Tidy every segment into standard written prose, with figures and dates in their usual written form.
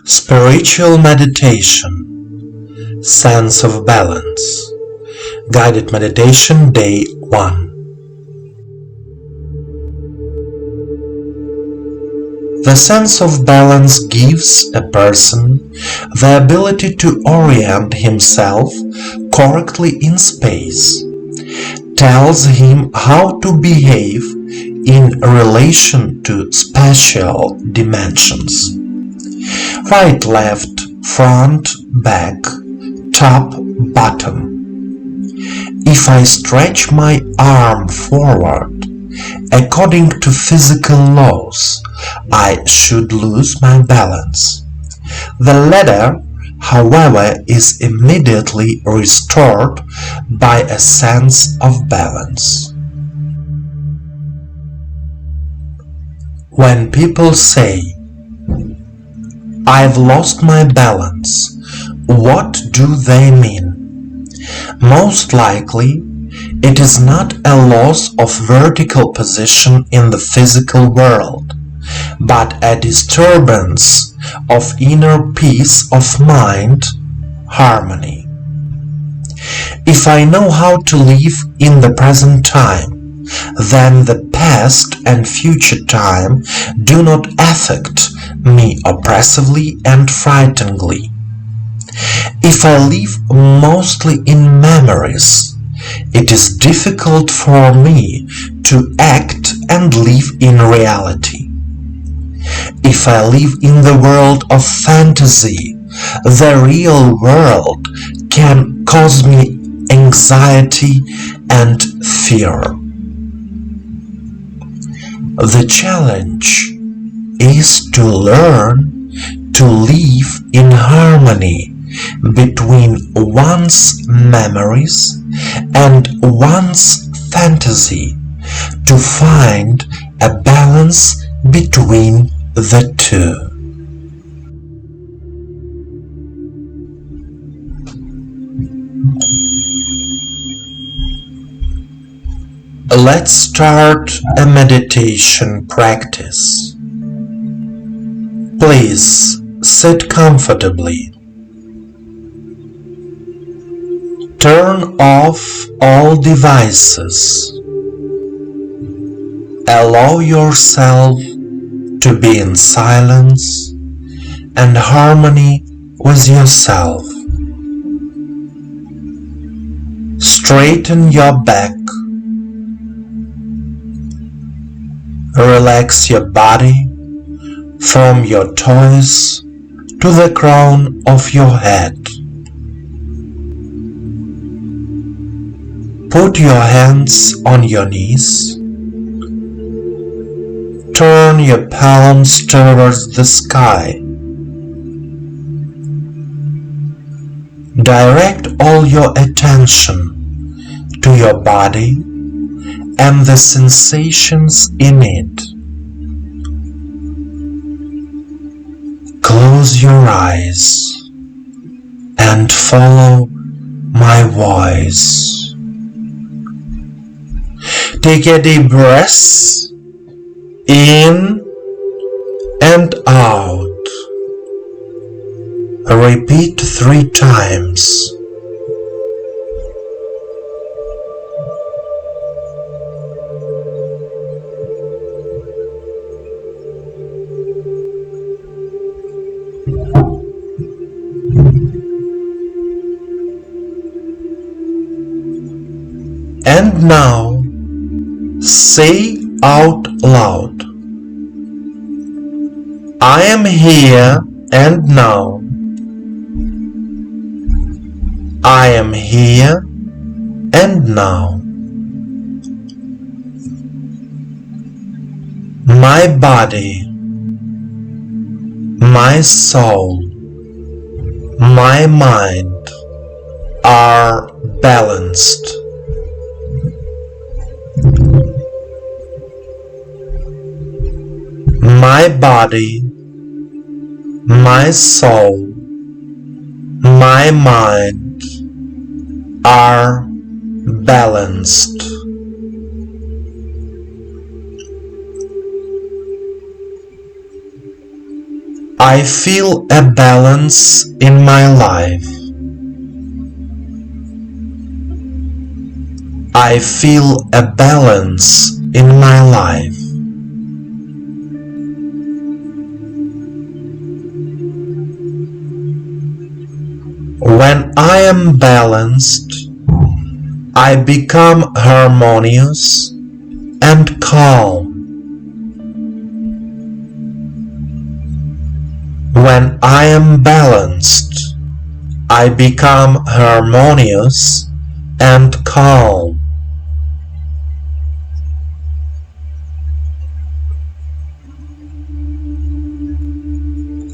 Spiritual meditation, sense of balance. Guided meditation day 1. The sense of balance gives a person the ability to orient himself correctly in space, tells him how to behave in relation to spatial dimensions. Right, left, front, back, top, bottom. If I stretch my arm forward, according to physical laws, I should lose my balance. The latter, however, is immediately restored by a sense of balance. When people say, "I've lost my balance," what do they mean? Most likely, it is not a loss of vertical position in the physical world, but a disturbance of inner peace of mind, harmony. If I know how to live in the present time, then the past and future time do not affect me oppressively and frighteningly. If I live mostly in memories, it is difficult for me to act and live in reality. If I live in the world of fantasy, the real world can cause me anxiety and fear. The challenge is to learn to live in harmony between one's memories and one's fantasy, to find a balance between the two. Let's start a meditation practice. Please sit comfortably. Turn off all devices. Allow yourself to be in silence and harmony with yourself. Straighten your back. Relax your body from your toes to the crown of your head. Put your hands on your knees. Turn your palms towards the sky. Direct all your attention to your body and the sensations in it. Close your eyes and follow my voice. Take a deep breath in and out. Repeat 3 times. And now, say out loud, "I am here and now. I am here and now. My body, my soul, my mind are balanced. My body, my soul, my mind are balanced." I feel a balance in my life. I feel a balance in my life. When I am balanced, I become harmonious and calm. When I am balanced, I become harmonious and calm.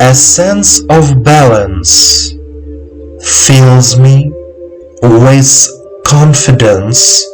A sense of balance fills me with confidence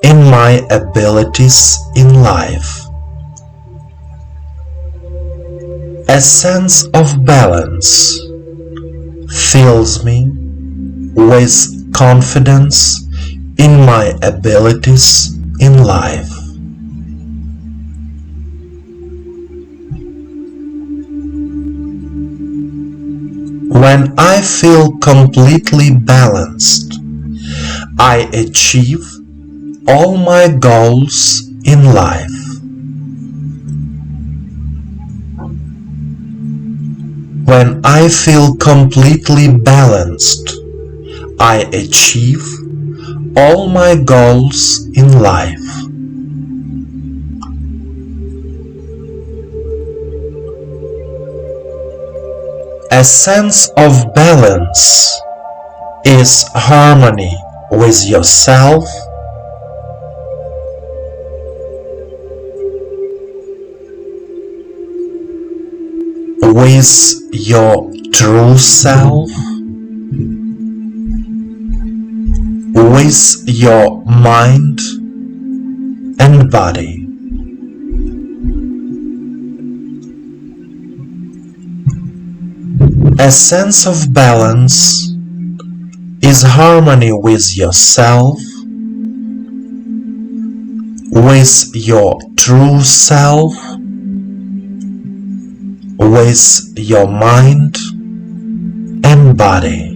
in my abilities in life. A sense of balance fills me with confidence in my abilities in life. When I feel completely balanced, I achieve all my goals in life. When I feel completely balanced, I achieve all my goals in life. A sense of balance is harmony with yourself, with your true self, with your mind and body. A sense of balance is harmony with yourself, with your true self, with your mind and body.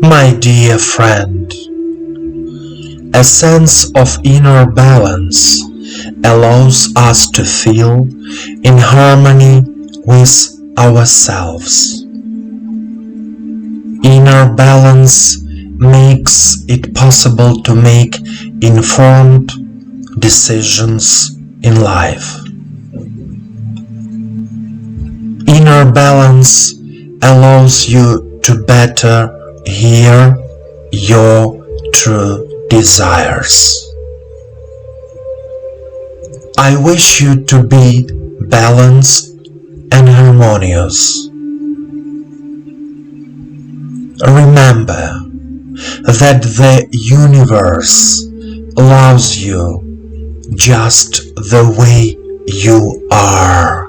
My dear friend, a sense of inner balance allows us to feel in harmony with ourselves. Inner balance makes it possible to make informed decisions in life. Inner balance allows you to better hear your true desires. I wish you to be balanced and harmonious. Remember that the universe loves you just the way you are.